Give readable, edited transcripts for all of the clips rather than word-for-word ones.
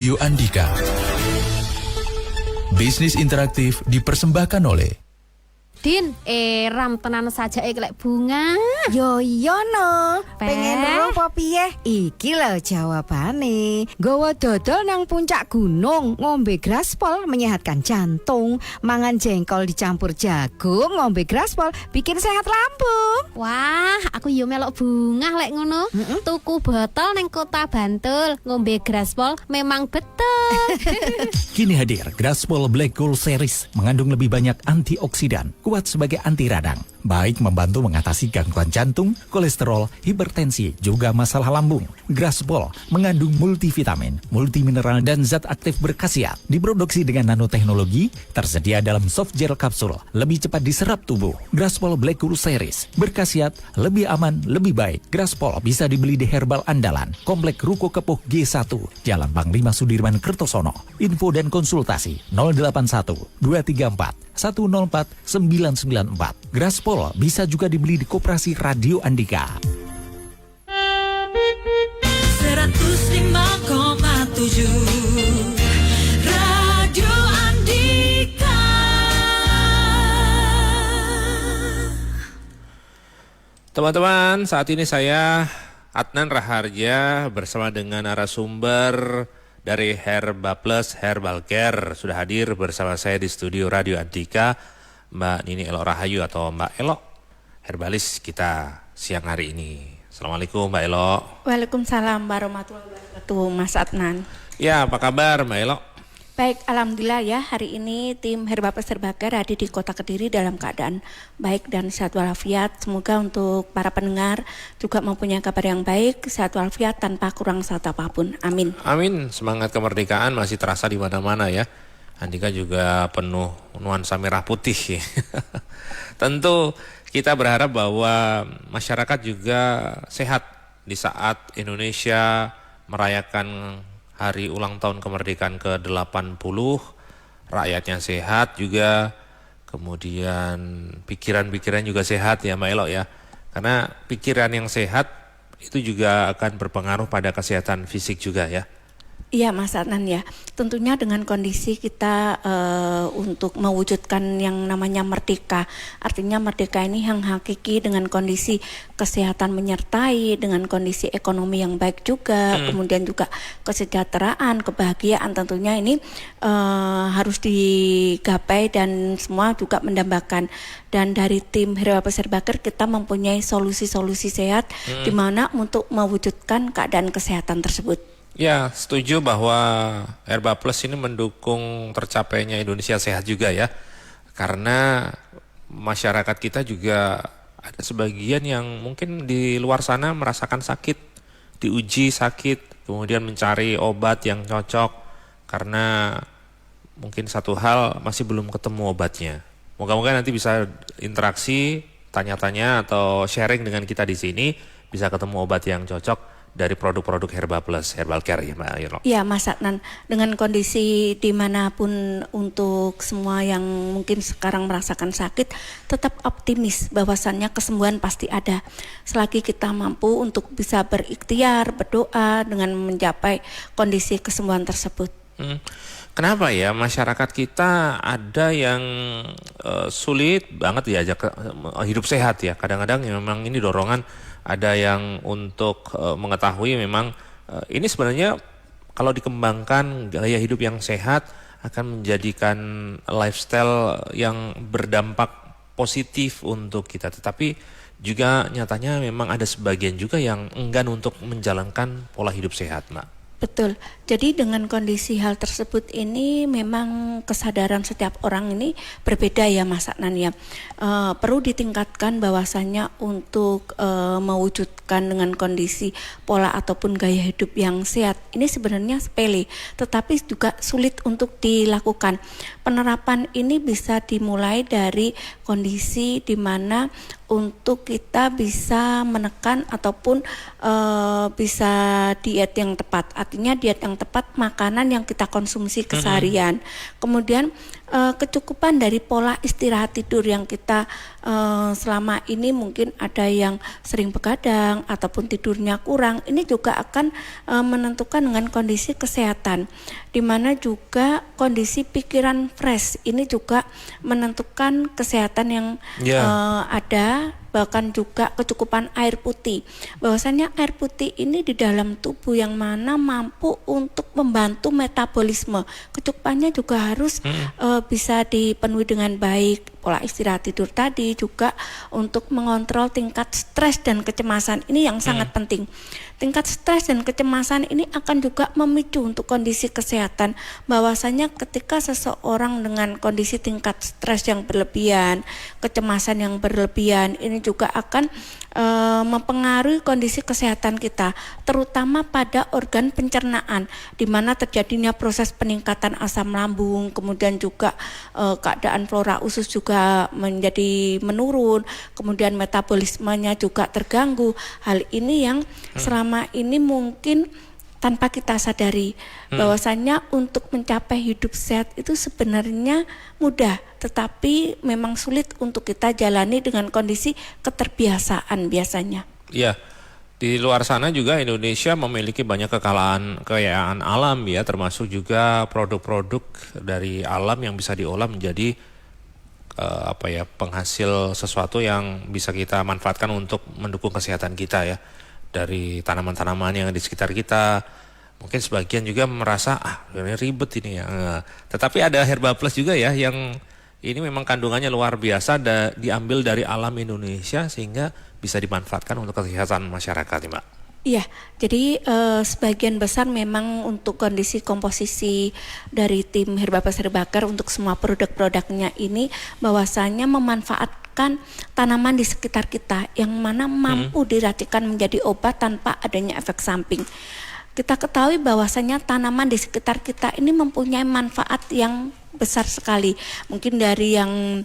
Radio Andika. Bisnis interaktif dipersembahkan oleh Din, ram tenan saja lek bunga. Yo no, pengen Peh. ro apa piye? Iki lho jawabane. Nggawa dodol nang puncak gunung, ngombe graspol menyehatkan jantung, mangan jengkol dicampur jagung, ngombe graspol bikin sehat lambung. Wah, aku yo melok bunga lek ngono. Tuku botol neng kota Bantul, ngombe graspol memang betul. Kini hadir Graspol Black Gold Series, mengandung lebih banyak antioksidan, kuat sebagai anti radang, baik membantu mengatasi gangguan jantung, kolesterol, hipertensi, juga masalah lambung. Graspol mengandung multivitamin, multimineral dan zat aktif berkhasiat. Diproduksi dengan nanoteknologi, tersedia dalam soft gel kapsul, lebih cepat diserap tubuh. Graspol Black Gold Series berkhasiat lebih aman, lebih baik. Graspol bisa dibeli di Herbal Andalan, Komplek Ruko Kepuh G1, Jalan Panglima Sudirman Kertosono. Info dan konsultasi 081 234 104 994. Graspol bisa juga dibeli di Koperasi Radio Andika. 105,7 Radio Andika. Teman-teman, saat ini saya Adnan Raharja bersama dengan narasumber dari Herba Plus Herbal Care sudah hadir bersama saya di studio Radio Andika, Mbak Nini Elok Rahayu atau Mbak Elok, herbalis kita siang hari ini. Assalamualaikum Mbak Elok. Waalaikumsalam warahmatullahi wabarakatuh, Mas Adnan. Ya, apa kabar Mbak Elok? Baik, alhamdulillah ya, hari ini tim Herba Plus Herbal Care hadir di Kota Kediri dalam keadaan baik dan sehat walafiat. Semoga untuk para pendengar juga mempunyai kabar yang baik, sehat walafiat tanpa kurang satu apapun. Amin. Amin, semangat kemerdekaan masih terasa di mana-mana ya. Andika juga penuh nuansa merah putih. Tentu kita berharap bahwa masyarakat juga sehat di saat Indonesia merayakan hari ulang tahun kemerdekaan ke-80, rakyatnya sehat juga, kemudian pikiran-pikiran juga sehat ya Mbak Elok ya. Karena pikiran yang sehat itu juga akan berpengaruh pada kesehatan fisik juga ya. Iya Mas Adnan ya, tentunya dengan kondisi kita untuk mewujudkan yang namanya merdeka. Artinya merdeka ini yang hakiki dengan kondisi kesehatan menyertai, dengan kondisi ekonomi yang baik juga, kemudian juga kesejahteraan, kebahagiaan tentunya ini harus digapai dan semua juga mendambakan. Dan dari tim Herba Plus Herbal Care kita mempunyai solusi-solusi sehat di mana untuk mewujudkan keadaan kesehatan tersebut. Ya, setuju bahwa Herba Plus ini mendukung tercapainya Indonesia sehat juga ya. Karena masyarakat kita juga ada sebagian yang mungkin di luar sana merasakan sakit, diuji sakit, kemudian mencari obat yang cocok karena mungkin satu hal masih belum ketemu obatnya. Moga-moga nanti bisa interaksi, tanya-tanya atau sharing dengan kita di sini, bisa ketemu obat yang cocok dari produk-produk Herba Plus Herbal Care ya Mbak Elok. Ya Mas Adnan, dengan kondisi dimanapun untuk semua yang mungkin sekarang merasakan sakit, tetap optimis bahwasannya kesembuhan pasti ada. Selagi kita mampu untuk bisa berikhtiar, berdoa dengan mencapai kondisi kesembuhan tersebut. Kenapa ya masyarakat kita ada yang sulit banget diajak hidup sehat ya. Kadang-kadang ya memang ini dorongan. Ada yang untuk mengetahui memang ini sebenarnya kalau dikembangkan gaya hidup yang sehat akan menjadikan lifestyle yang berdampak positif untuk kita. Tetapi juga nyatanya memang ada sebagian juga yang enggan untuk menjalankan pola hidup sehat, Mbak. Betul. Jadi dengan kondisi hal tersebut ini memang kesadaran setiap orang ini berbeda ya Mas Adnan ya. Perlu ditingkatkan bahwasannya untuk mewujudkan dengan kondisi pola ataupun gaya hidup yang sehat. Ini sebenarnya sepele, tetapi juga sulit untuk dilakukan. Penerapan ini bisa dimulai dari kondisi di mana untuk kita bisa menekan ataupun bisa diet yang tepat. Artinya diet yang tepat makanan yang kita konsumsi keseharian. Kemudian kecukupan dari pola istirahat tidur yang kita selama ini mungkin ada yang sering begadang ataupun tidurnya kurang, ini juga akan menentukan dengan kondisi kesehatan, di mana juga kondisi pikiran fresh ini juga menentukan kesehatan yang ada, bahkan juga kecukupan air putih. Bahwasanya air putih ini di dalam tubuh yang mana mampu untuk membantu metabolisme. Kecukupannya juga harus bisa dipenuhi dengan baik. Pola istirahat tidur tadi juga untuk mengontrol tingkat stres dan kecemasan ini yang sangat penting. Tingkat stres dan kecemasan ini akan juga memicu untuk kondisi kesehatan. Bahwasanya ketika seseorang dengan kondisi tingkat stres yang berlebihan, kecemasan yang berlebihan, ini juga akan mempengaruhi kondisi kesehatan kita, terutama pada organ pencernaan, di mana terjadinya proses peningkatan asam lambung, kemudian juga keadaan flora usus juga menjadi menurun, kemudian metabolismenya juga terganggu. Hal ini yang selama ini mungkin tanpa kita sadari bahwasanya untuk mencapai hidup sehat itu sebenarnya mudah, tetapi memang sulit untuk kita jalani dengan kondisi keterbiasaan biasanya. Iya, di luar sana juga Indonesia memiliki banyak kekayaan alam ya, termasuk juga produk-produk dari alam yang bisa diolah menjadi penghasil sesuatu yang bisa kita manfaatkan untuk mendukung kesehatan kita ya. Dari tanaman-tanaman yang di sekitar kita. Mungkin sebagian juga merasa ini ribet ini ya. Tetapi ada Herba Plus juga ya, yang ini memang kandungannya luar biasa, diambil dari alam Indonesia sehingga bisa dimanfaatkan untuk kesehatan masyarakat, Mbak. Iya, jadi sebagian besar memang untuk kondisi komposisi dari tim Herba Plus Herbacare untuk semua produk-produknya ini bahwasanya memanfaatkan tanaman di sekitar kita yang mana mampu diracikan menjadi obat tanpa adanya efek samping. Kita ketahui bahwasanya tanaman di sekitar kita ini mempunyai manfaat yang besar sekali. Mungkin dari yang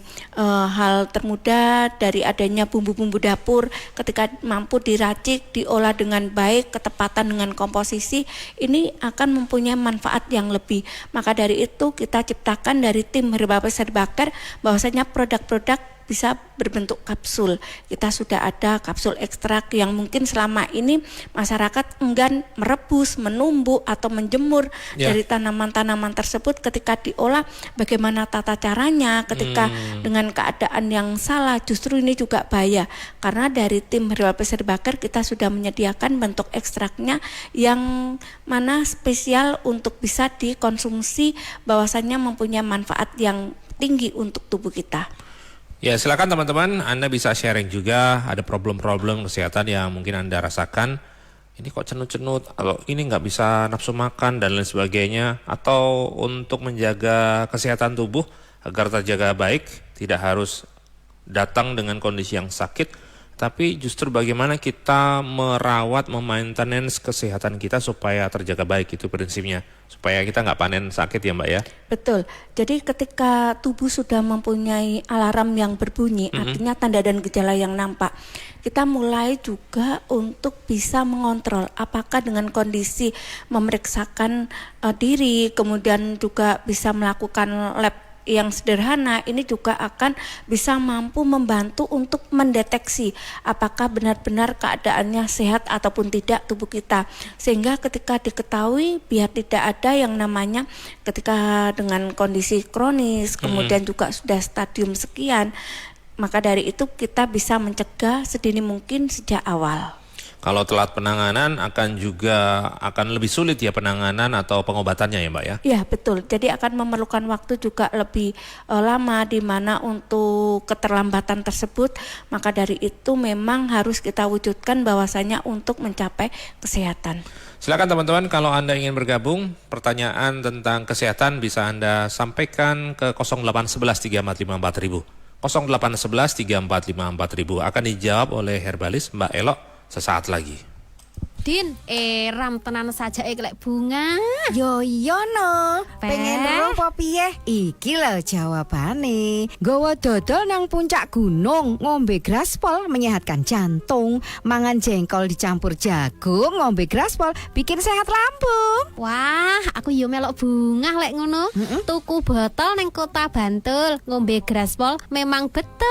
hal termudah, dari adanya bumbu-bumbu dapur, ketika mampu diracik, diolah dengan baik, ketepatan dengan komposisi, ini akan mempunyai manfaat yang lebih. Maka dari itu kita ciptakan dari tim Herba Plus Herbacare bahwasanya produk-produk bisa berbentuk kapsul. Kita sudah ada kapsul ekstrak yang mungkin selama ini masyarakat enggan merebus, menumbuk atau menjemur dari tanaman-tanaman tersebut. Ketika diolah, bagaimana tata caranya, ketika dengan keadaan yang salah, justru ini juga bahaya. Karena dari tim Herba Plus Herbacare kita sudah menyediakan bentuk ekstraknya yang mana spesial untuk bisa dikonsumsi, bahwasannya mempunyai manfaat yang tinggi untuk tubuh kita. Ya, silakan teman-teman, Anda bisa sharing juga, ada problem-problem kesehatan yang mungkin Anda rasakan. Ini kok cenut-cenut, atau ini nggak bisa nafsu makan dan lain sebagainya, atau untuk menjaga kesehatan tubuh agar terjaga baik, tidak harus datang dengan kondisi yang sakit, tapi justru bagaimana kita merawat, memaintenance kesehatan kita supaya terjaga baik, itu prinsipnya. Supaya kita nggak panen sakit ya Mbak ya. Betul, jadi ketika tubuh sudah mempunyai alarm yang berbunyi, artinya tanda dan gejala yang nampak, kita mulai juga untuk bisa mengontrol apakah dengan kondisi memeriksakan diri, kemudian juga bisa melakukan lab yang sederhana, ini juga akan bisa mampu membantu untuk mendeteksi apakah benar-benar keadaannya sehat ataupun tidak tubuh kita, sehingga ketika diketahui biar tidak ada yang namanya ketika dengan kondisi kronis kemudian juga sudah stadium sekian, maka dari itu kita bisa mencegah sedini mungkin sejak awal. Kalau telat penanganan akan lebih sulit ya penanganan atau pengobatannya ya Mbak ya? Iya betul, jadi akan memerlukan waktu juga lebih lama, di mana untuk keterlambatan tersebut, maka dari itu memang harus kita wujudkan bahwasanya untuk mencapai kesehatan. Silakan teman-teman, kalau Anda ingin bergabung, pertanyaan tentang kesehatan bisa Anda sampaikan ke 0811 345 4000. 0811 345 4000 akan dijawab oleh herbalis Mbak Elok sesaat lagi. Din, ram tenan saja lek bunga. Yo iya no, pengen roh apa piye? Iki lho jawabane. Gowo dodol nang puncak gunung, ngombe graspol menyehatkan jantung, mangan jengkol dicampur jagung, ngombe graspol bikin sehat lambung. Wah, aku yo melok bunga lek ngono. Tuku botol neng Kota Bantul, ngombe graspol memang betul.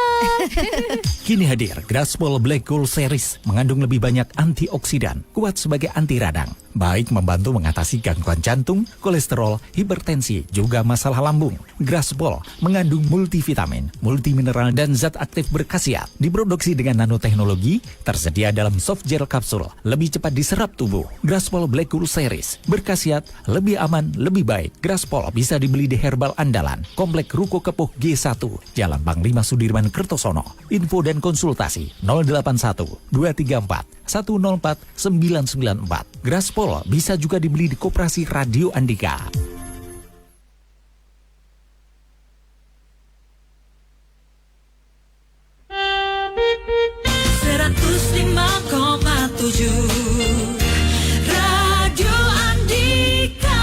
Kini hadir Graspol Black Gold Series, mengandung lebih banyak antioksidan, kuat sebagai anti radang, baik membantu mengatasi gangguan jantung, kolesterol, hipertensi, juga masalah lambung. Graspol mengandung multivitamin, multimineral, dan zat aktif berkhasiat. Diproduksi dengan nanoteknologi, tersedia dalam soft gel kapsul, lebih cepat diserap tubuh. Graspol Black Gold Series berkhasiat lebih aman, lebih baik. Graspol bisa dibeli di Herbal Andalan, Komplek Ruko Kepuh G1, Jalan Panglima Sudirman Kertosono. Info dan konsultasi 081 234 104 994. Graspol bisa juga dibeli di Koperasi Radio Andika. Radio Andika.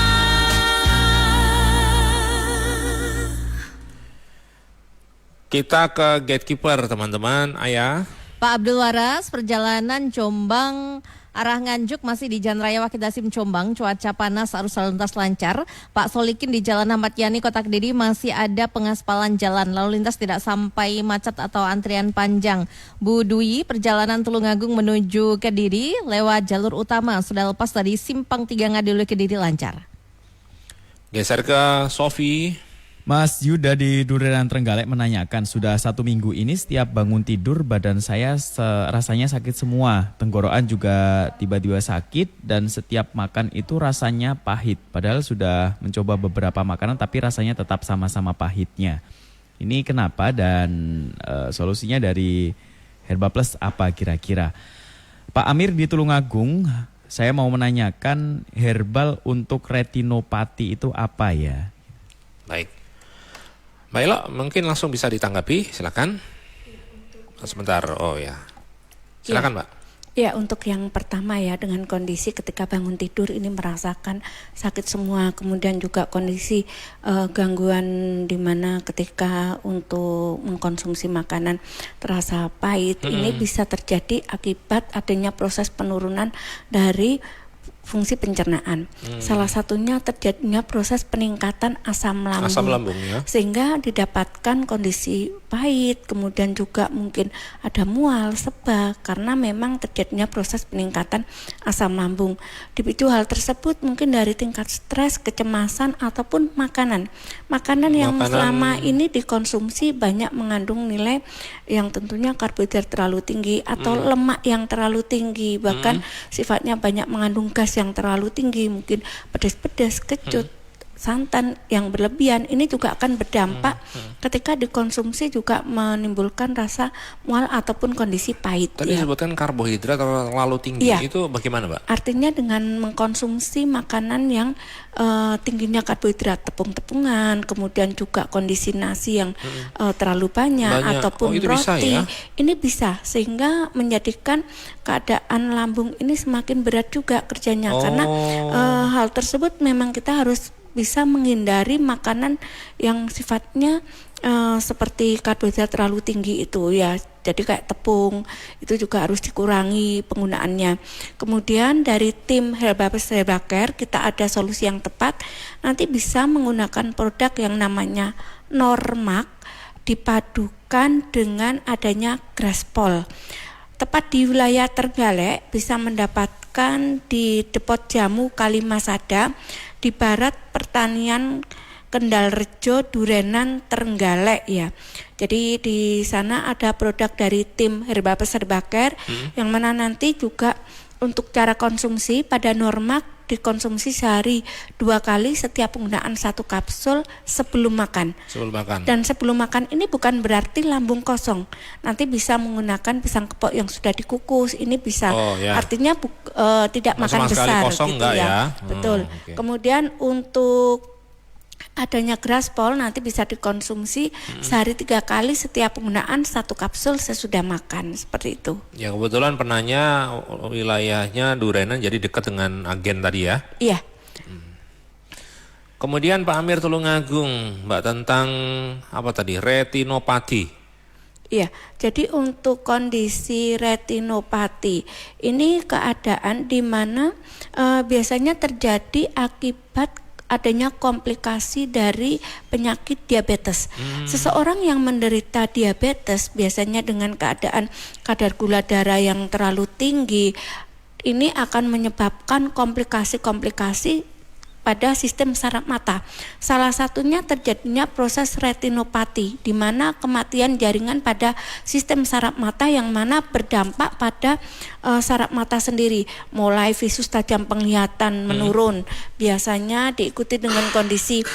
Kita ke gatekeeper teman-teman, Ayah. Pak Abdul Waras, perjalanan Jombang arah Nganjuk masih di Jalan Raya Wakil Dasim Jombang, cuaca panas, arus lalu lintas lancar. Pak Solikin di Jalan Ahmad Yani Kota Kediri masih ada pengaspalan jalan, lalu lintas tidak sampai macet atau antrian panjang. Bu Dwi, perjalanan Tulungagung menuju Kediri lewat jalur utama sudah lepas dari Simpang 3 Ngadulu Kediri lancar. Geser ke Sofi. Mas Yuda di Durenan Trenggalek menanyakan, sudah 1 minggu ini setiap bangun tidur badan saya rasanya sakit semua. Tenggorokan juga tiba-tiba sakit dan setiap makan itu rasanya pahit. Padahal sudah mencoba beberapa makanan tapi rasanya tetap sama-sama pahitnya. Ini kenapa dan solusinya dari Herba Plus apa kira-kira? Pak Amir di Tulungagung, saya mau menanyakan herbal untuk retinopati itu apa ya? Baik. Mbak Elo, mungkin langsung bisa ditanggapi, silakan. Sebentar, oh ya. Silakan, Mbak. Ya, untuk yang pertama ya, dengan kondisi ketika bangun tidur ini merasakan sakit semua, kemudian juga kondisi gangguan di mana ketika untuk mengkonsumsi makanan terasa pahit, ini bisa terjadi akibat adanya proses penurunan dari fungsi pencernaan. Salah satunya terjadinya proses peningkatan asam lambung. Asam lambung ya. Sehingga didapatkan kondisi pahit, kemudian juga mungkin ada mual, sebah karena memang terjadinya proses peningkatan asam lambung. Dipicu hal tersebut mungkin dari tingkat stres, kecemasan ataupun makanan. Makanan yang selama ini dikonsumsi banyak mengandung nilai yang tentunya karbohidrat terlalu tinggi atau lemak yang terlalu tinggi, bahkan sifatnya banyak mengandung gas yang terlalu tinggi, mungkin pedas-pedas, kecut, santan yang berlebihan. Ini juga akan berdampak ketika dikonsumsi juga menimbulkan rasa mual ataupun kondisi pahit. Tadi disebutkan karbohidrat terlalu tinggi, itu bagaimana, Mbak? Artinya dengan mengkonsumsi makanan yang tingginya karbohidrat, tepung-tepungan, kemudian juga kondisi nasi yang terlalu banyak ataupun roti, ini bisa sehingga menjadikan keadaan lambung ini semakin berat juga kerjanya. Karena hal tersebut memang kita harus bisa menghindari makanan yang sifatnya seperti karbohidrat terlalu tinggi itu ya. Jadi kayak tepung itu juga harus dikurangi penggunaannya. Kemudian dari tim Herba Plus Herba Care kita ada solusi yang tepat. Nanti bisa menggunakan produk yang namanya Normak dipadukan dengan adanya Graspol. Tepat di wilayah Trenggalek bisa mendapatkan di Depot Jamu Kalimasada di Barat Pertanian Kendal Rejo, Durenan, Trenggalek ya. Jadi di sana ada produk dari tim Herba Plus Herba Care yang mana nanti juga untuk cara konsumsi pada Normak dikonsumsi sehari 2 kali setiap penggunaan 1 kapsul sebelum makan. Dan sebelum makan ini bukan berarti lambung kosong. Nanti bisa menggunakan pisang kepok yang sudah dikukus. Ini bisa artinya tidak makan besar gitu ya. Betul. Kemudian untuk adanya Graspol nanti bisa dikonsumsi sehari 3 kali setiap penggunaan 1 kapsul sesudah makan, seperti itu. Ya kebetulan penanya wilayahnya Durenan jadi dekat dengan agen tadi ya. Iya. Kemudian Pak Amir Tulungagung, Mbak, tentang apa tadi, retinopati. Iya, jadi untuk kondisi retinopati ini keadaan di mana biasanya terjadi akibat adanya komplikasi dari penyakit diabetes. Seseorang yang menderita diabetes biasanya dengan keadaan kadar gula darah yang terlalu tinggi, ini akan menyebabkan komplikasi-komplikasi pada sistem saraf mata. Salah satunya terjadinya proses retinopati, di mana kematian jaringan pada sistem saraf mata yang mana berdampak pada saraf mata sendiri, mulai visus tajam penglihatan menurun, biasanya diikuti dengan kondisi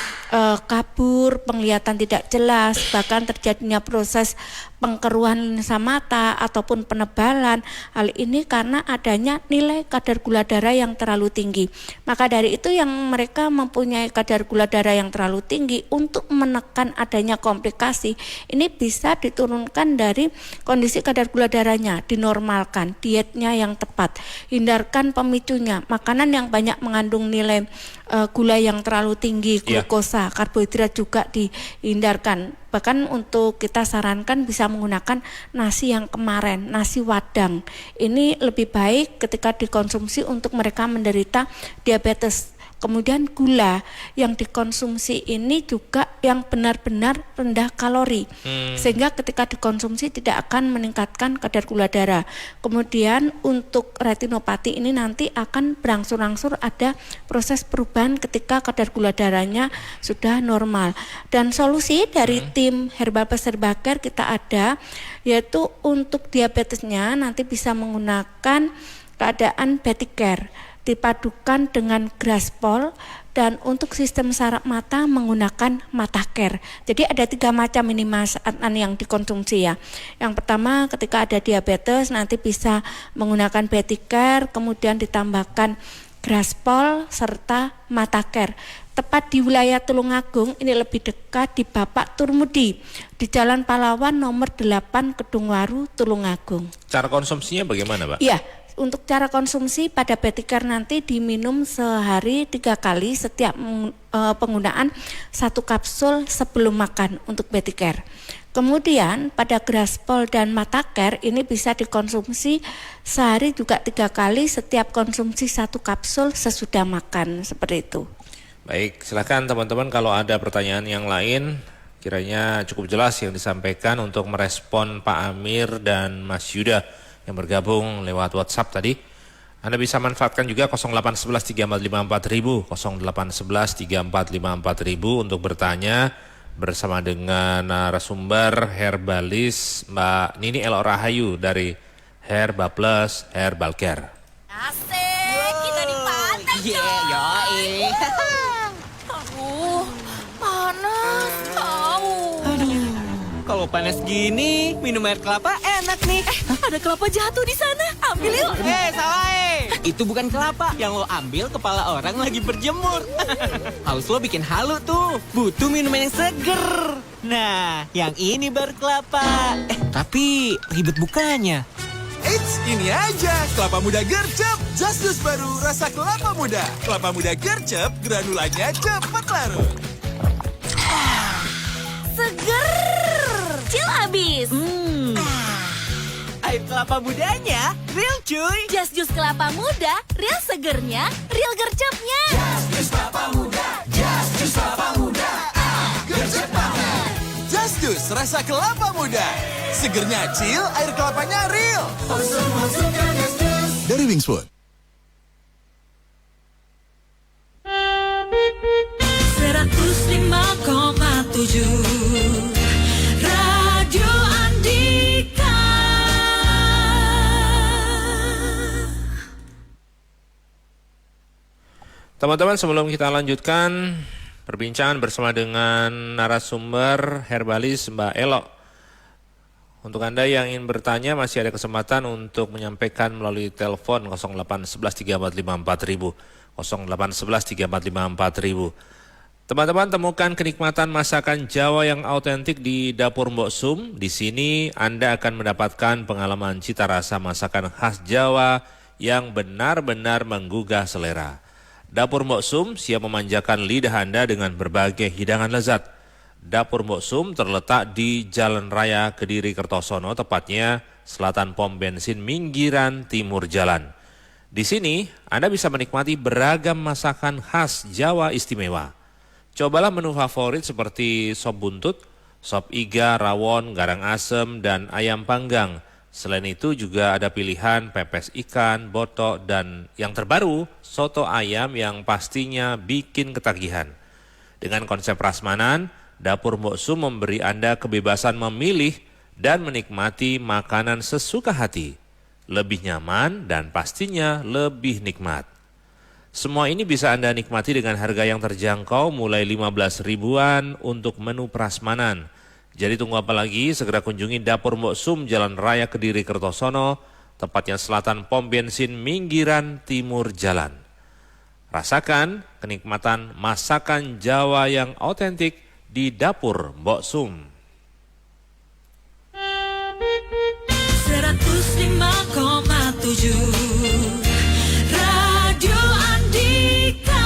kabur, penglihatan tidak jelas, bahkan terjadinya proses pengkeruhan lensa mata ataupun penebalan. Hal ini karena adanya nilai kadar gula darah yang terlalu tinggi. Maka dari itu yang mereka mempunyai kadar gula darah yang terlalu tinggi, untuk menekan adanya komplikasi ini bisa diturunkan dari kondisi kadar gula darahnya, dinormalkan, dietnya yang tepat, hindarkan pemicunya, makanan yang banyak mengandung nilai gula yang terlalu tinggi, glukosa, karbohidrat juga dihindarkan. Bahkan untuk kita sarankan bisa menggunakan nasi yang kemarin, nasi wadang. Ini lebih baik ketika dikonsumsi untuk mereka menderita diabetes. Kemudian gula yang dikonsumsi ini juga yang benar-benar rendah kalori, sehingga ketika dikonsumsi tidak akan meningkatkan kadar gula darah. Kemudian untuk retinopati ini nanti akan berangsur-angsur ada proses perubahan ketika kadar gula darahnya sudah normal. Dan solusi dari tim Herbal Plus Herbacare kita ada, yaitu untuk diabetesnya nanti bisa menggunakan keadaan Beticare dipadukan dengan Graspol, dan untuk sistem saraf mata menggunakan Matacare. Jadi ada 3 macam ini Mas Adnan yang dikonsumsi ya. Yang pertama ketika ada diabetes nanti bisa menggunakan Beticare, kemudian ditambahkan Graspol serta Matacare. Tepat di wilayah Tulungagung, ini lebih dekat di Bapak Turmudi, di Jalan Pahlawan nomor 8 Kedungwaru, Tulungagung. Cara konsumsinya bagaimana, Pak? Iya. Untuk cara konsumsi pada Beticare nanti diminum sehari 3 kali setiap penggunaan 1 kapsul sebelum makan untuk Beticare. Kemudian pada Graspol dan Matacare ini bisa dikonsumsi sehari juga 3 kali setiap konsumsi 1 kapsul sesudah makan, seperti itu. Baik, silakan teman-teman kalau ada pertanyaan yang lain, kiranya cukup jelas yang disampaikan untuk merespon Pak Amir dan Mas Yuda yang bergabung lewat WhatsApp tadi. Anda bisa manfaatkan juga 0811 3454 0811 3454 untuk bertanya bersama dengan narasumber herbalis Mbak Nini Elo Rahayu dari Herbal Plus Herbacare. Asik, kita di pantai coy. Aduh, panas tahu. Kalau panas gini, minum air kelapa enak nih. Ada kelapa jatuh di sana. Ambil yuk. Salah. Itu bukan kelapa. Yang lo ambil kepala orang lagi berjemur. Haus lo bikin halu tuh. Butuh minuman yang seger. Nah, yang ini baru kelapa. Tapi ribet bukanya. Eits, ini aja kelapa muda gercep. Just Juice baru rasa kelapa muda. Kelapa muda gercep, granulanya cepat larut. Seger. Cil habis. Air kelapa mudanya real cuy. Just Juice kelapa muda, real segernya, real gercepnya. Just Juice kelapa muda, Just Juice kelapa muda. Gercep banget. Just Juice rasa kelapa muda. Segernya Cil, air kelapanya real. Dari Wingswood. 105,7 Radio Andika. Teman-teman, sebelum kita lanjutkan perbincangan bersama dengan narasumber herbalis Mbak Elo, untuk Anda yang ingin bertanya masih ada kesempatan untuk menyampaikan melalui telepon 0811 3454 0811 3454 Teman-teman, temukan kenikmatan masakan Jawa yang autentik di Dapur Mbok Sum. Di sini Anda akan mendapatkan pengalaman cita rasa masakan khas Jawa yang benar-benar menggugah selera. Dapur Mbok Sum siap memanjakan lidah Anda dengan berbagai hidangan lezat. Dapur Mbok Sum terletak di Jalan Raya Kediri Kertosono, tepatnya selatan pom bensin Minggiran Timur Jalan. Di sini Anda bisa menikmati beragam masakan khas Jawa istimewa. Cobalah menu favorit seperti sop buntut, sop iga, rawon, garang asem, dan ayam panggang. Selain itu juga ada pilihan pepes ikan, botok, dan yang terbaru, soto ayam yang pastinya bikin ketagihan. Dengan konsep prasmanan, Dapur Mbok Sum memberi Anda kebebasan memilih dan menikmati makanan sesuka hati. Lebih nyaman dan pastinya lebih nikmat. Semua ini bisa Anda nikmati dengan harga yang terjangkau mulai 15 ribuan untuk menu prasmanan. Jadi tunggu apa lagi, segera kunjungi Dapur Mbok Sum Jalan Raya Kediri Kertosono, tepatnya selatan pom bensin Minggiran Timur Jalan. Rasakan kenikmatan masakan Jawa yang autentik di Dapur Mbok Sum. 105,7 Radio Andika.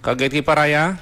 Kaget kiper Raya.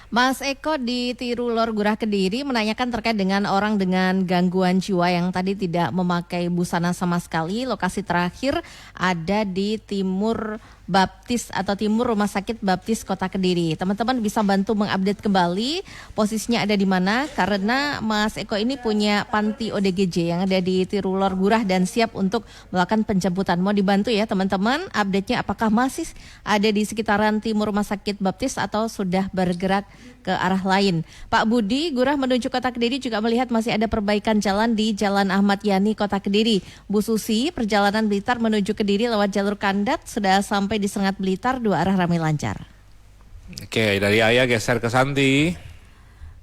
Mas Eko di Tirulor Gurah Kediri menanyakan terkait dengan orang dengan gangguan jiwa yang tadi tidak memakai busana sama sekali. Lokasi terakhir ada di Timur Baptis atau Timur Rumah Sakit Baptis Kota Kediri. Teman-teman bisa bantu mengupdate kembali posisinya ada di mana, karena Mas Eko ini punya panti ODGJ yang ada di Tirulor Gurah dan siap untuk melakukan penjemputan. Mau dibantu ya teman-teman, update-nya apakah masih ada di sekitaran Timur Rumah Sakit Baptis atau sudah bergerak ke arah lain. Pak Budi, Gurah menuju Kota Kediri juga melihat masih ada perbaikan jalan di Jalan Ahmad Yani Kota Kediri. Bu Susi, perjalanan Blitar menuju Kediri lewat jalur Kandat sudah sampai di Sengat Blitar, dua arah ramai lancar. Oke, dari Ayah geser ke Santi.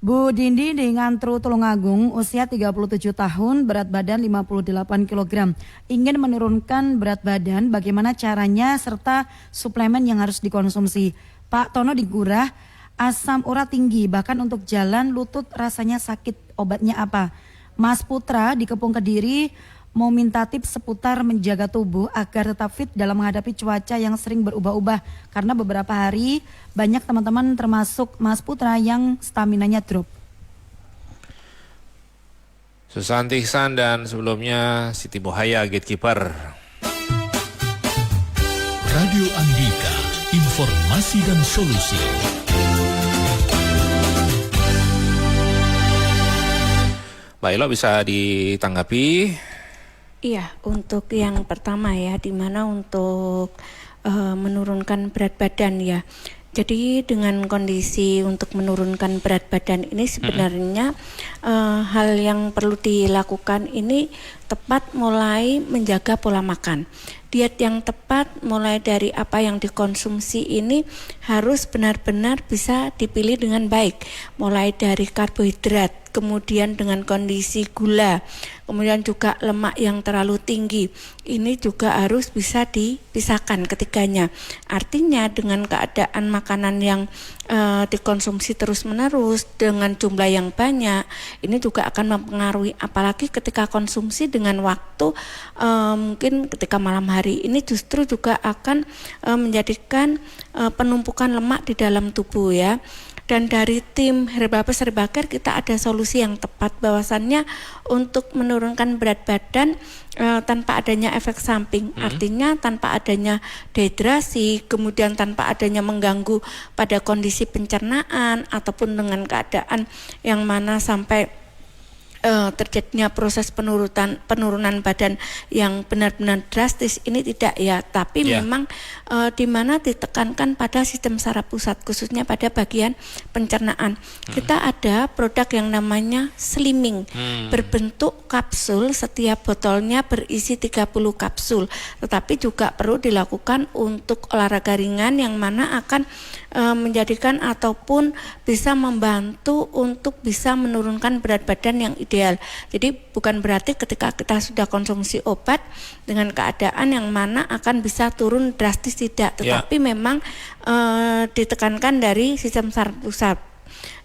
Bu Dindi di Ngantru Tulungagung, usia 37 tahun, berat badan 58 kg. Ingin menurunkan berat badan, bagaimana caranya serta suplemen yang harus dikonsumsi. Pak Tono di Gurah, asam urat tinggi, bahkan untuk jalan lutut rasanya sakit, obatnya apa? Mas Putra di Kepung Kediri mau minta tips seputar menjaga tubuh agar tetap fit dalam menghadapi cuaca yang sering berubah-ubah. Karena beberapa hari banyak teman-teman termasuk Mas Putra yang staminanya drop. Susanti Ihsan dan sebelumnya Siti Buhaya, gatekeeper. Radio Andika, informasi dan solusi. Mbak Elo bisa ditanggapi? Iya, untuk yang pertama ya, di mana untuk menurunkan berat badan ya. Jadi dengan kondisi untuk menurunkan berat badan ini sebenarnya hal yang perlu dilakukan ini tepat mulai menjaga pola makan. Diet yang tepat mulai dari apa yang dikonsumsi ini harus benar-benar bisa dipilih dengan baik. Mulai dari karbohidrat, kemudian dengan kondisi gula, kemudian juga lemak yang terlalu tinggi. Ini juga harus bisa dipisahkan ketiganya. Artinya dengan keadaan makanan yang dikonsumsi terus-menerus dengan jumlah yang banyak, ini juga akan mempengaruhi, apalagi ketika konsumsi dengan waktu mungkin ketika malam hari, ini justru juga akan menjadikan penumpukan lemak di dalam tubuh ya. Dan dari tim Herbapes Herbacare kita ada solusi yang tepat, bahwasannya untuk menurunkan berat badan tanpa adanya efek samping, artinya tanpa adanya dehidrasi, kemudian tanpa adanya mengganggu pada kondisi pencernaan ataupun dengan keadaan yang mana sampai terjadinya proses penurunan badan yang benar-benar drastis, ini tidak ya, tapi memang di mana ditekankan pada sistem saraf pusat, khususnya pada bagian pencernaan. Kita ada produk yang namanya slimming, berbentuk kapsul, setiap botolnya berisi 30 kapsul, tetapi juga perlu dilakukan untuk olahraga ringan yang mana akan menjadikan ataupun bisa membantu untuk bisa menurunkan berat badan yang ideal ideal. Jadi bukan berarti ketika kita sudah konsumsi obat dengan keadaan yang mana akan bisa turun drastis, tidak, tetapi memang ditekankan dari sistem saraf pusat.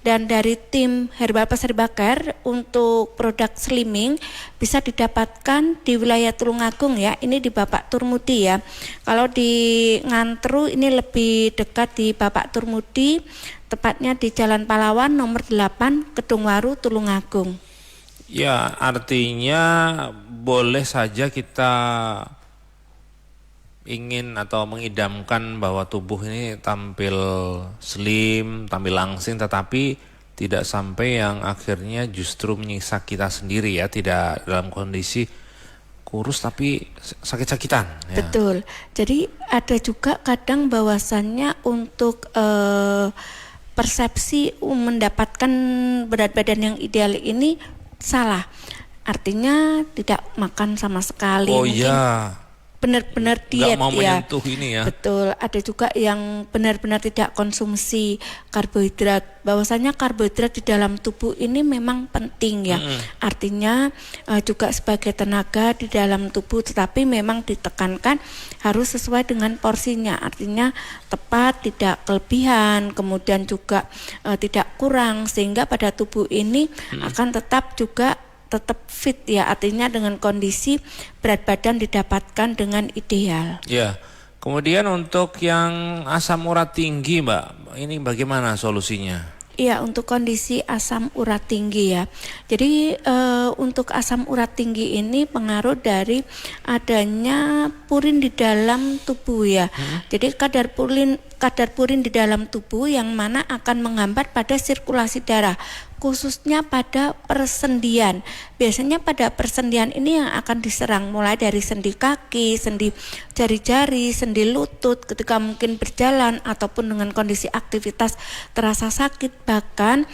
Dan dari tim Herbal Plus Herbal Care untuk produk slimming bisa didapatkan di wilayah Tulungagung ya. Ini di Bapak Turmudi ya. Kalau di Ngantru ini lebih dekat di Bapak Turmudi, tepatnya di Jalan Pahlawan nomor 8 Kedungwaru Tulungagung. Ya, artinya boleh saja kita ingin atau mengidamkan bahwa tubuh ini tampil slim, tampil langsing, tetapi tidak sampai yang akhirnya justru menyiksa kita sendiri ya, tidak dalam kondisi kurus tapi sakit-sakitan. Ya. Betul. Jadi ada juga kadang bahwasannya untuk persepsi mendapatkan berat badan yang ideal ini salah. Artinya tidak makan sama sekali. Oh mungkin iya. Benar-benar diet mau ya. menyentuh ini ya. Betul. Ada juga yang benar-benar tidak konsumsi karbohidrat. Bahwasanya karbohidrat di dalam tubuh ini memang penting ya. Artinya juga sebagai tenaga di dalam tubuh, tetapi memang ditekankan harus sesuai dengan porsinya. Artinya tepat, tidak kelebihan, kemudian juga tidak kurang, sehingga pada tubuh ini akan tetap fit ya, artinya dengan kondisi berat badan didapatkan dengan ideal. Ya, kemudian untuk yang asam urat tinggi Mbak, ini bagaimana solusinya? Iya, untuk kondisi asam urat tinggi ya. Jadi untuk asam urat tinggi ini pengaruh dari adanya purin di dalam tubuh ya. Jadi kadar purin di dalam tubuh yang mana akan menghambat pada sirkulasi darah, khususnya pada persendian. Biasanya pada persendian ini yang akan diserang mulai dari sendi kaki, sendi jari-jari, sendi lutut ketika mungkin berjalan ataupun dengan kondisi aktivitas terasa sakit. Bahkan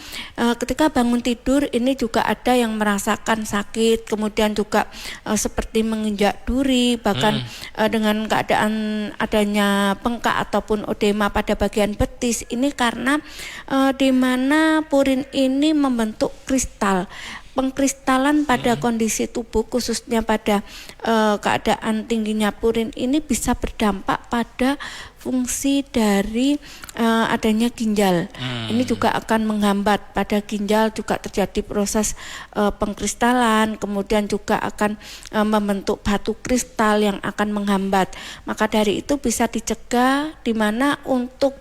ketika bangun tidur ini juga ada yang merasakan sakit, kemudian juga seperti menginjak duri, bahkan dengan keadaan adanya bengkak ataupun odema pada bagian betis. Ini karena di mana purin ini membentuk kristal. Pengkristalan pada kondisi tubuh, khususnya pada keadaan tingginya purin ini bisa berdampak pada fungsi dari adanya ginjal. Ini juga akan menghambat pada ginjal, juga terjadi proses pengkristalan, kemudian juga akan membentuk batu kristal yang akan menghambat. Maka dari itu bisa dicegah, di mana untuk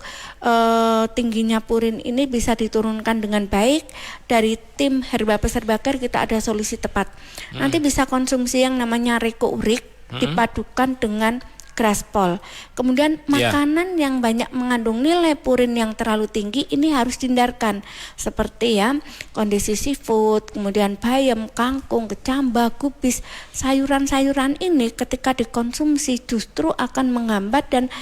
tingginya purin ini bisa diturunkan dengan baik. Dari tim Herbal Plus Herbal Care kita ada solusi tepat. Nanti bisa konsumsi yang namanya Recourik dipadukan dengan Graspol. Kemudian makanan yang banyak mengandung nilai purin yang terlalu tinggi ini harus dihindarkan, seperti ya kondisi seafood, kemudian bayam, kangkung, kecamba, kubis. Sayuran-sayuran ini ketika dikonsumsi justru akan menghambat dan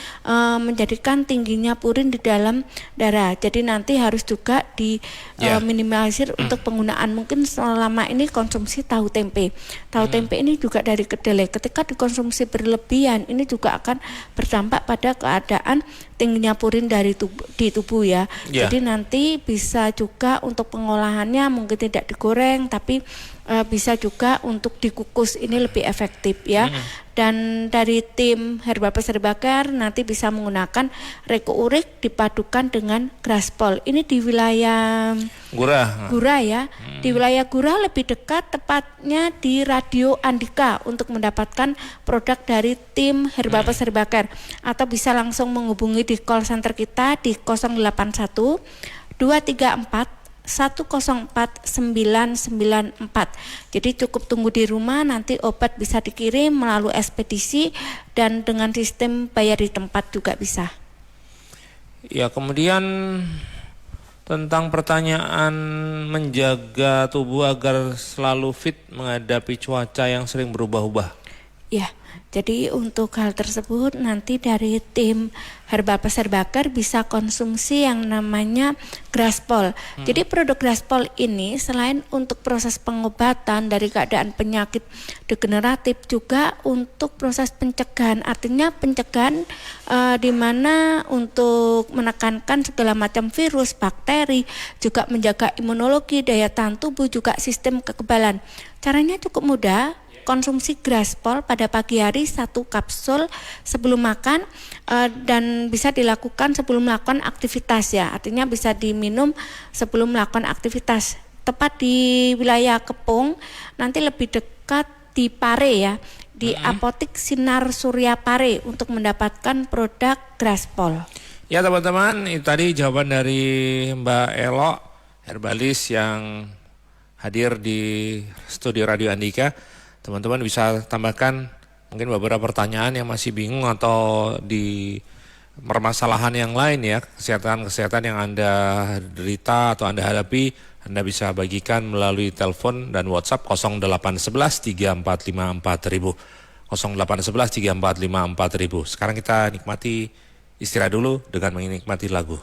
menjadikan tingginya purin di dalam darah. Jadi nanti harus juga diminimalisir untuk penggunaan, mungkin selama ini konsumsi tahu tempe. Tahu tempe ini juga dari kedelai. Ketika dikonsumsi berlebihan ini juga akan berdampak pada keadaan tingginya purin di tubuh ya. Jadi nanti bisa juga untuk pengolahannya mungkin tidak digoreng, tapi bisa juga untuk dikukus, ini lebih efektif ya. Dan dari tim Herbal Plus Herbal Care nanti bisa menggunakan Recourik dipadukan dengan Graspol. Ini di wilayah Gura ya. Di wilayah Gura lebih dekat, tepatnya di Radio Andika, untuk mendapatkan produk dari tim Herbal Plus Herbal Care, atau bisa langsung menghubungi di call center kita di 081 234 104994. Jadi cukup tunggu di rumah, nanti obat bisa dikirim melalui ekspedisi dan dengan sistem bayar di tempat juga bisa. Ya, kemudian tentang pertanyaan menjaga tubuh agar selalu fit menghadapi cuaca yang sering berubah-ubah. Ya, Jadi untuk hal tersebut nanti dari tim Herbal Plus Herbacare bisa konsumsi yang namanya Graspol. Jadi produk Graspol ini selain untuk proses pengobatan dari keadaan penyakit degeneratif juga untuk proses pencegahan. Artinya pencegahan di mana untuk menekankan segala macam virus, bakteri, juga menjaga imunologi, daya tahan tubuh, juga sistem kekebalan. Caranya cukup mudah. Konsumsi Graspol pada pagi hari 1 kapsul sebelum makan dan bisa dilakukan sebelum melakukan aktivitas ya. Artinya bisa diminum sebelum melakukan aktivitas. Tepat di wilayah Kepung, nanti lebih dekat di Pare ya, di Apotik Sinar Surya Pare untuk mendapatkan produk Graspol. Ya teman-teman, itu tadi jawaban dari Mbak Elo, herbalis yang hadir di studio Radio Andika. Teman-teman bisa tambahkan mungkin beberapa pertanyaan yang masih bingung atau di permasalahan yang lain ya, kesehatan yang Anda derita atau Anda hadapi, Anda bisa bagikan melalui telepon dan WhatsApp 0811 3454 000. 0811 3454 000. Sekarang kita nikmati istirahat dulu dengan menikmati lagu.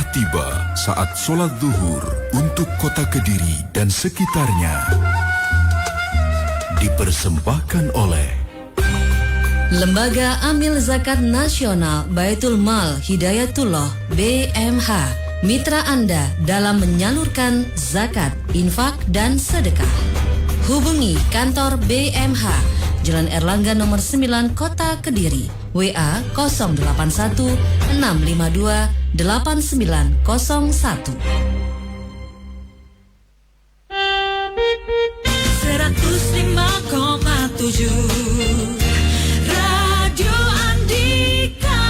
tiba saat sholat zuhur untuk kota Kediri dan sekitarnya. Dipersembahkan oleh Lembaga Amil Zakat Nasional Baitul Mal Hidayatullah BMH, mitra Anda dalam menyalurkan zakat, infak, dan sedekah. Hubungi kantor BMH, Jalan Erlangga nomor 9 Kota Kediri, WA 081 652 8901. 105,7 Radio Andika.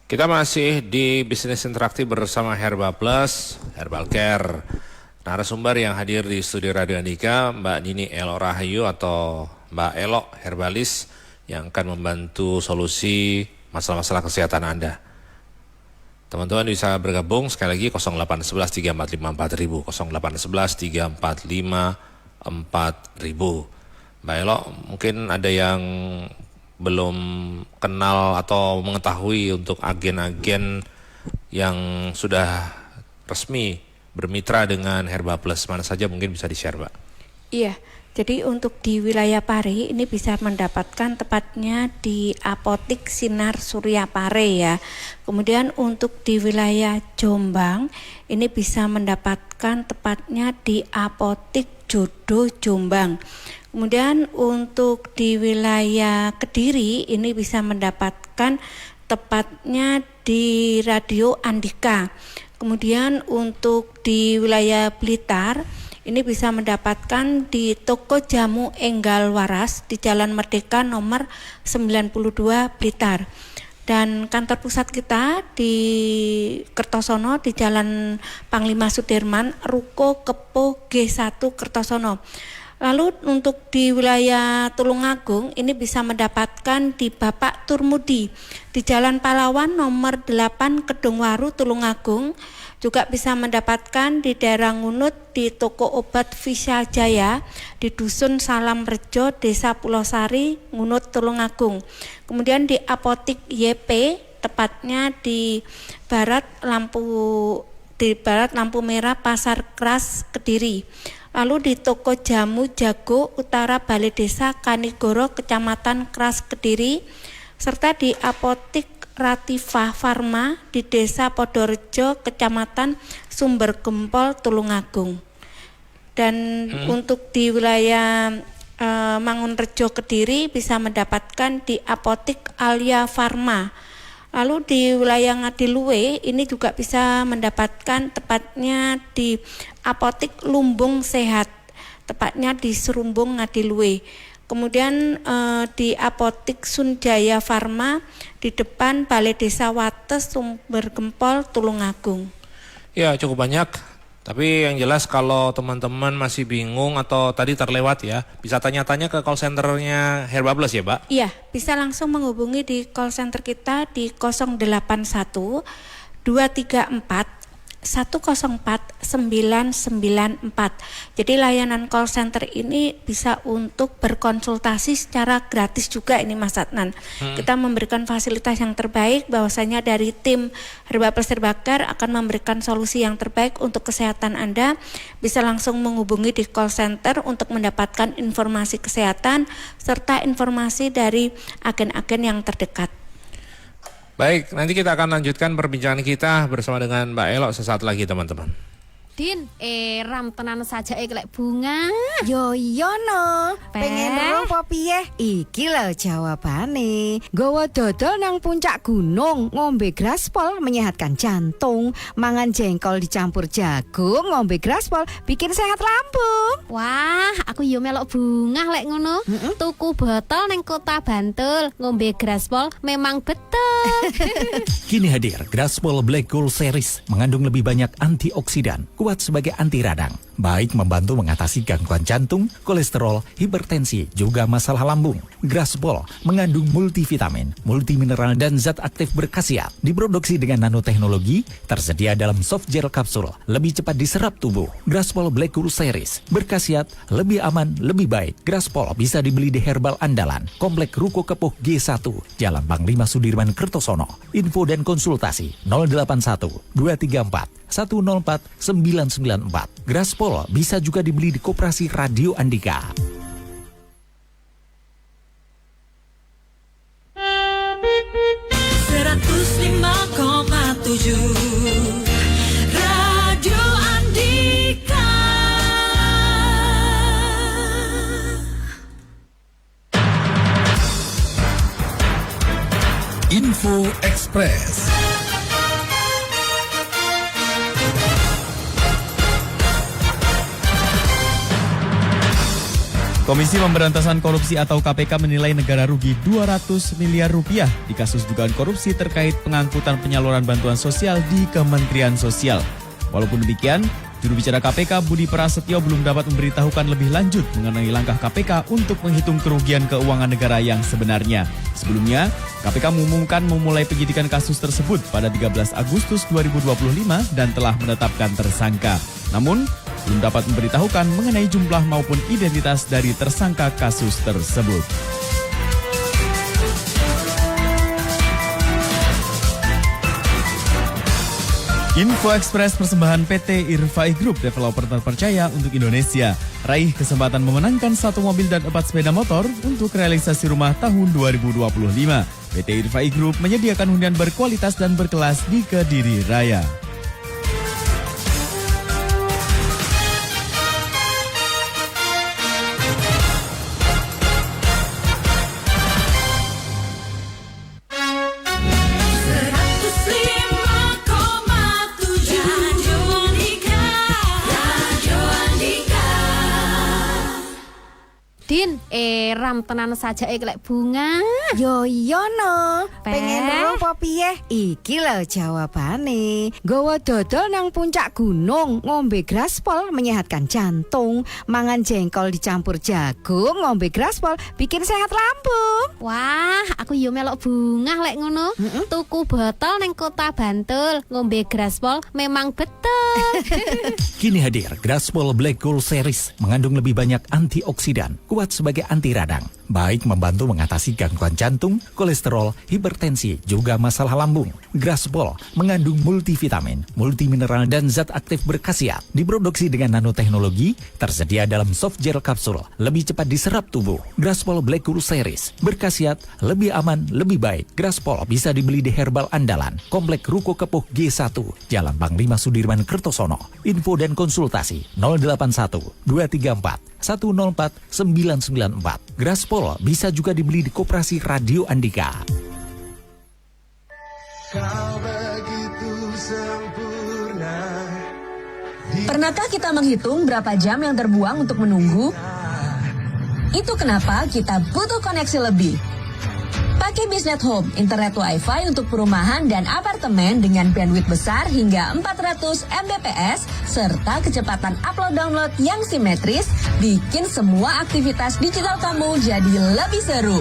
Kita masih di bisnis interaktif bersama Herba Plus, Herbal Care. Narasumber yang hadir di studio Radio Andika, Mbak Nini Elo Rahayu atau Mbak Elo Herbalis yang akan membantu solusi masalah-masalah kesehatan Anda. Teman-teman bisa bergabung sekali lagi 0811 345 4000, 0811 345 4000. Mbak Elo, mungkin ada yang belum kenal atau mengetahui untuk agen-agen yang sudah resmi bermitra dengan Herba Plus, mana saja mungkin bisa di-share, Mbak? Iya, jadi untuk di wilayah Pare ini bisa mendapatkan tepatnya di Apotik Sinar Surya Pare ya. Kemudian untuk di wilayah Jombang ini bisa mendapatkan tepatnya di Apotik Jodoh Jombang. Kemudian untuk di wilayah Kediri ini bisa mendapatkan tepatnya di Radio Andika. Kemudian untuk di wilayah Blitar ini bisa mendapatkan di Toko Jamu Enggal Waras di Jalan Merdeka nomor 92 Blitar. Dan kantor pusat kita di Kertosono di Jalan Panglima Sudirman, Ruko Kepo G1 Kertosono. Lalu untuk di wilayah Tulungagung ini bisa mendapatkan di Bapak Turmudi di Jalan Pahlawan nomor 8 Kedungwaru Tulungagung. Juga bisa mendapatkan di daerah Ngunut di Toko Obat Visa Jaya di Dusun Salam Rejo, Desa Pulosari, Ngunut Tulungagung. Kemudian di Apotik YP tepatnya di Barat Lampu Merah Pasar Keras Kediri. Lalu di Toko Jamu Jago Utara Balai Desa Kanigoro Kecamatan Keras Kediri, serta di Apotik Ratifah Farma di Desa Podorejo Kecamatan Sumber Gempol Tulungagung. Dan untuk di wilayah Mangunrejo Kediri bisa mendapatkan di Apotik Alia Farma. Lalu di wilayah Ngadiluwe ini juga bisa mendapatkan tepatnya di Apotik Lumbung Sehat, tepatnya di Serumbung Ngadiluwe. Kemudian di Apotik Sunjaya Farma di depan Balai Desa Wates Sumber Gempol Tulungagung. Ya, cukup banyak. Tapi yang jelas kalau teman-teman masih bingung atau tadi terlewat ya, bisa tanya-tanya ke call centernya Herba Plus ya, Mbak? Iya, bisa langsung menghubungi di call center kita di 081 234 104 994. Jadi layanan call center ini bisa untuk berkonsultasi secara gratis juga ini Mas Adnan. Kita memberikan fasilitas yang terbaik, bahwasanya dari tim Herba Plus Herbal Care akan memberikan solusi yang terbaik untuk kesehatan Anda. Bisa langsung menghubungi di call center untuk mendapatkan informasi kesehatan serta informasi dari agen-agen yang terdekat. Baik, nanti kita akan lanjutkan perbincangan kita bersama dengan Mbak Elo sesaat lagi teman-teman. Din, ram tenan saja lek bunga. Yo no, pengen roh apa piye? Iki lho jawabane. Gowo dodol nang puncak gunung, ngombe graspol menyehatkan jantung, mangan jengkol dicampur jagung, ngombe graspol bikin sehat lambung. Wah, aku yo melok bunga lek ngono. Tuku botol nang Kota Bantul, ngombe graspol memang betul. Kini hadir Graspol Black Gold Series, mengandung lebih banyak antioksidan, kuat kuat sebagai anti radang. Baik membantu mengatasi gangguan jantung, kolesterol, hipertensi, juga masalah lambung. Graspol mengandung multivitamin, multimineral, dan zat aktif berkhasiat. Diproduksi dengan nanoteknologi, tersedia dalam soft gel kapsul, lebih cepat diserap tubuh. Graspol Black Gold Series berkhasiat lebih aman, lebih baik. Graspol bisa dibeli di Herbal Andalan, Komplek Ruko Kepuh G1, Jalan Panglima Sudirman Kertosono. Info dan konsultasi 081 234 104 994. Graspol bisa juga dibeli di Koperasi Radio Andika. Radio Andika. Info Express. Komisi Pemberantasan Korupsi atau KPK menilai negara rugi 200 miliar rupiah di kasus dugaan korupsi terkait pengangkutan penyaluran bantuan sosial di Kementerian Sosial. Walaupun demikian, juru bicara KPK Budi Prasetyo belum dapat memberitahukan lebih lanjut mengenai langkah KPK untuk menghitung kerugian keuangan negara yang sebenarnya. Sebelumnya, KPK mengumumkan memulai penyidikan kasus tersebut pada 13 Agustus 2025 dan telah menetapkan tersangka. Namun, belum dapat memberitahukan mengenai jumlah maupun identitas dari tersangka kasus tersebut. Info Express persembahan PT Irfai Group, developer terpercaya untuk Indonesia. Raih kesempatan memenangkan 1 mobil dan 4 sepeda motor untuk realisasi rumah tahun 2025. PT Irfai Group menyediakan hunian berkualitas dan berkelas di Kediri Raya. Din, ram tenan saja lek bunga. Yo no, pengen Peh. roh apa piye? Iki lho jawabane. Gowo dodol nang puncak gunung, ngombe graspol menyehatkan jantung, mangan jengkol dicampur jagung, ngombe graspol bikin sehat lambung. Wah, aku yo melok bunga lek ngono. Tuku botol neng Kota Bantul, ngombe graspol memang betul. Kini hadir Graspol Black Gold Series, mengandung lebih banyak antioksidan, kuat sebagai anti radang. Baik membantu mengatasi gangguan jantung, kolesterol, hipertensi, juga masalah lambung. Graspol mengandung multivitamin, multimineral, dan zat aktif berkhasiat. Diproduksi dengan nanoteknologi, tersedia dalam soft gel kapsul, lebih cepat diserap tubuh. Graspol Black Gold Series berkhasiat lebih aman, lebih baik. Graspol bisa dibeli di Herbal Andalan, Komplek Ruko Kepuh G1, Jalan Panglima Sudirman Kertosono. Info dan konsultasi 081 234 104 994. Graspol bisa juga dibeli di Koperasi Radio Andika. Pernahkah kita menghitung berapa jam yang terbuang untuk menunggu? Itu kenapa kita butuh koneksi lebih. Pakai Bisnet Home, internet Wi-Fi untuk perumahan dan apartemen dengan bandwidth besar hingga 400 Mbps serta kecepatan upload-download yang simetris, bikin semua aktivitas digital kamu jadi lebih seru.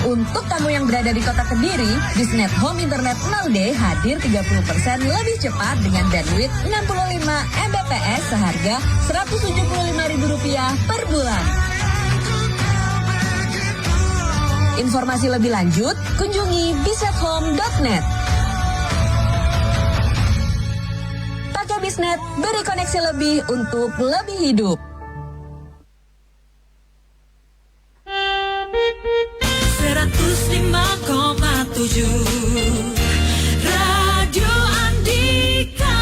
Untuk kamu yang berada di kota Kediri, Bisnet Home Internet 0D hadir 30% lebih cepat dengan bandwidth 65 Mbps seharga Rp175.000 per bulan. Informasi lebih lanjut, kunjungi bisnethome.net. Pakai Bisnet, beri koneksi lebih untuk lebih hidup. Radio Andika.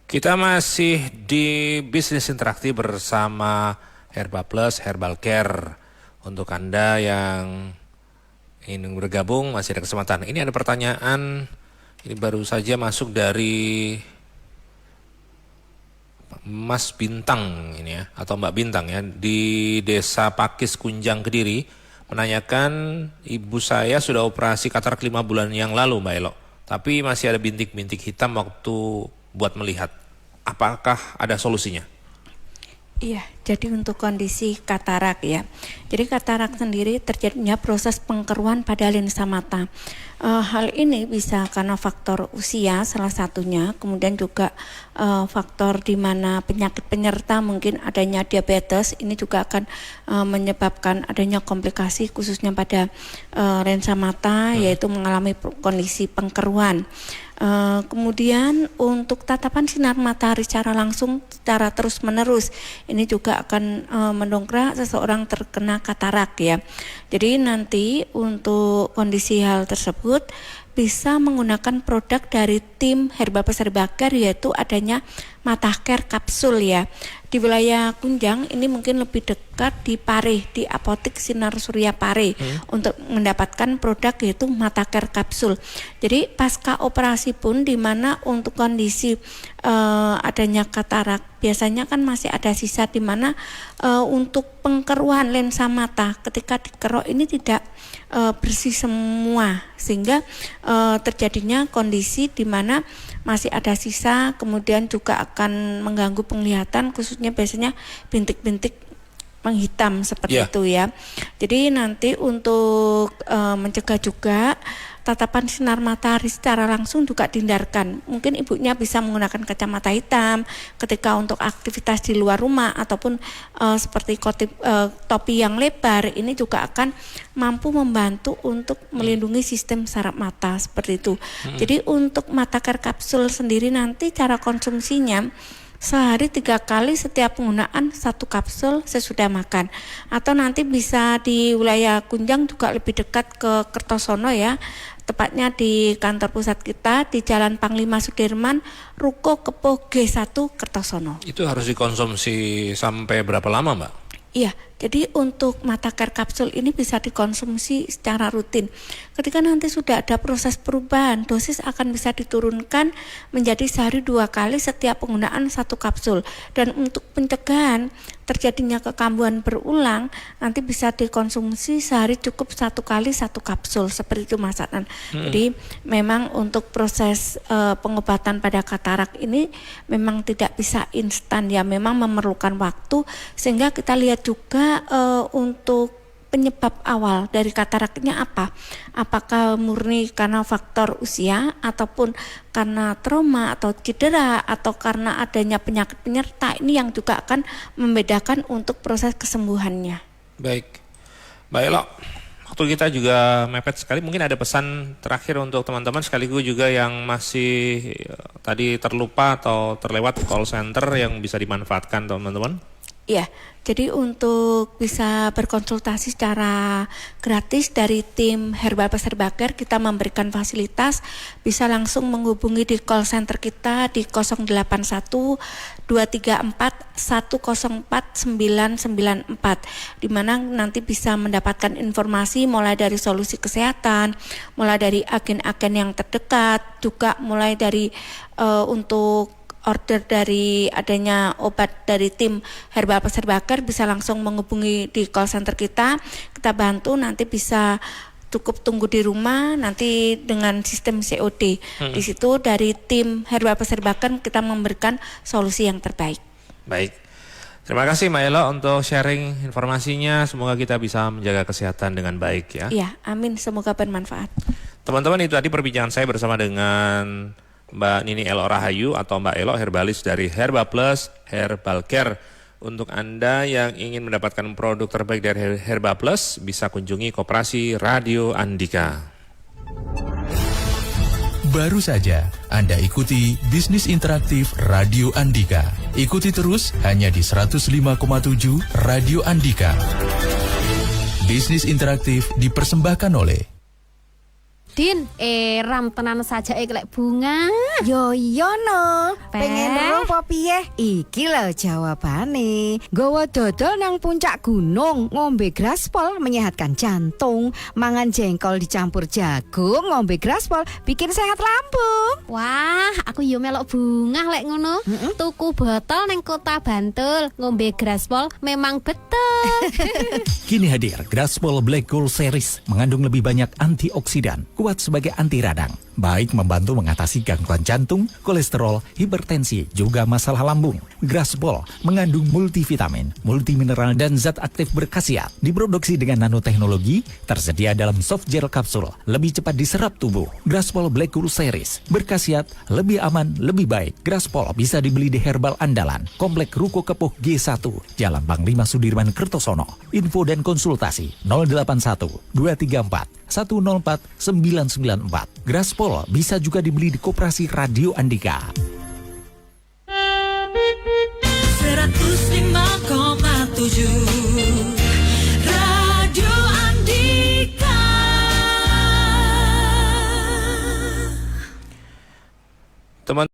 Kita masih di bisnis interaktif bersama Herba Plus, Herbal Care. Untuk Anda yang ingin bergabung masih ada kesempatan. Ini ada pertanyaan, ini baru saja masuk dari Mas Bintang ini ya, atau Mbak Bintang ya, di Desa Pakis Kunjang Kediri menanyakan, ibu saya sudah operasi katarak 5 bulan yang lalu Mbak Elo, tapi masih ada bintik-bintik hitam waktu buat melihat. Apakah ada solusinya? Iya, jadi untuk kondisi katarak ya. Jadi katarak sendiri terjadinya proses pengkeruan pada lensa mata. Hal ini bisa karena faktor usia salah satunya, kemudian juga faktor di mana penyakit penyerta mungkin adanya diabetes, ini juga akan menyebabkan adanya komplikasi khususnya pada lensa mata, yaitu mengalami kondisi pengkeruan. Kemudian untuk tatapan sinar matahari secara langsung, secara terus menerus, ini juga akan mendongkrak seseorang terkena katarak ya. Jadi nanti untuk kondisi hal tersebut bisa menggunakan produk dari tim Herbal Peserbaker, yaitu adanya Mata Care kapsul ya. Di wilayah Kunjang ini mungkin lebih dekat di Pare, di Apotik Sinar Surya Pare untuk mendapatkan produk yaitu Mata Care kapsul. Jadi pasca operasi pun di mana untuk kondisi adanya katarak biasanya kan masih ada sisa di mana untuk pengkeruan lensa mata ketika dikerok ini tidak bersih semua, sehingga terjadinya kondisi di mana masih ada sisa, kemudian juga akan mengganggu penglihatan, khususnya biasanya bintik-bintik menghitam seperti itu ya. Jadi nanti untuk mencegah juga tatapan sinar matahari secara langsung juga dihindarkan. Mungkin ibunya bisa menggunakan kacamata hitam ketika untuk aktivitas di luar rumah, ataupun seperti topi yang lebar, ini juga akan mampu membantu untuk melindungi sistem saraf mata seperti itu. Jadi untuk Mata Care kapsul sendiri nanti cara konsumsinya sehari 3 kali setiap penggunaan 1 kapsul sesudah makan, atau nanti bisa di wilayah Kunjang juga lebih dekat ke Kertosono ya, tepatnya di kantor pusat kita di Jalan Panglima Sudirman, Ruko Kepo G1 Kertosono. Itu harus dikonsumsi sampai berapa lama Mbak? Iya, jadi untuk Mata Care kapsul ini bisa dikonsumsi secara rutin. Ketika nanti sudah ada proses perubahan, dosis akan bisa diturunkan menjadi sehari 2 kali setiap penggunaan 1 kapsul. Dan untuk pencegahan terjadinya kekambuhan berulang, nanti bisa dikonsumsi sehari cukup 1 kali 1 kapsul, seperti itu Mas Adnan. Jadi memang untuk proses pengobatan pada katarak ini memang tidak bisa instan ya, memang memerlukan waktu, sehingga kita lihat juga untuk penyebab awal dari kataraknya apa? Apakah murni karena faktor usia, ataupun karena trauma atau cedera, atau karena adanya penyakit penyerta? Ini yang juga akan membedakan untuk proses kesembuhannya. Baik, Mbak Elo, waktu kita juga mepet sekali. Mungkin ada pesan terakhir untuk teman-teman sekaligus juga yang masih tadi terlupa atau terlewat call center yang bisa dimanfaatkan teman-teman? Iya, jadi untuk bisa berkonsultasi secara gratis dari tim Herbal Peserbaker, kita memberikan fasilitas, bisa langsung menghubungi di call center kita di 081 234 104 994, di mana nanti bisa mendapatkan informasi mulai dari solusi kesehatan, mulai dari agen-agen yang terdekat, juga mulai dari untuk order dari adanya obat dari tim Herbal Peserbaker, bisa langsung menghubungi di call center kita bantu, nanti bisa cukup tunggu di rumah nanti dengan sistem COD. Di situ dari tim Herbal Peserbaker kita memberikan solusi yang terbaik. Baik, terima kasih Mbak Elo untuk sharing informasinya, semoga kita bisa menjaga kesehatan dengan baik ya. Iya, amin, semoga bermanfaat. Teman-teman, itu tadi perbincangan saya bersama dengan Mbak Nini Elo Rahayu atau Mbak Elo, herbalis dari Herba Plus Herbal Care. Untuk Anda yang ingin mendapatkan produk terbaik dari Herba Plus, bisa kunjungi Koperasi Radio Andika. Baru saja Anda ikuti Bisnis Interaktif Radio Andika. Ikuti terus hanya di 105,7 Radio Andika. Bisnis Interaktif dipersembahkan oleh Din, ram tenan saja lek bunga. Yo iya no, Peh. pengen roh apa piye? Iki lho jawabane. Gowo dodol nang puncak gunung, ngombe graspol menyehatkan jantung, mangan jengkol dicampur jagung, ngombe graspol bikin sehat lambung. Wah, aku yo melok bunga lek ngono. Tuku botol neng kota Bantul, ngombe graspol memang betul. Kini hadir Graspol Black Gold Series, mengandung lebih banyak antioksidan, kuat sebagai anti radang, baik membantu mengatasi gangguan jantung, kolesterol, hipertensi, juga masalah lambung. Graspol mengandung multivitamin, multimineral, dan zat aktif berkhasiat. Diproduksi dengan nanoteknologi, tersedia dalam soft gel kapsul, lebih cepat diserap tubuh. Graspol Black Gold Series berkhasiat lebih aman, lebih baik. Graspol bisa dibeli di Herbal Andalan, Komplek Ruko Kepuh G1, Jalan Panglima Sudirman Kertosono. Info dan konsultasi 081 234 104 994. Graspol bisa juga dibeli di Koperasi Radio Andika. 105,7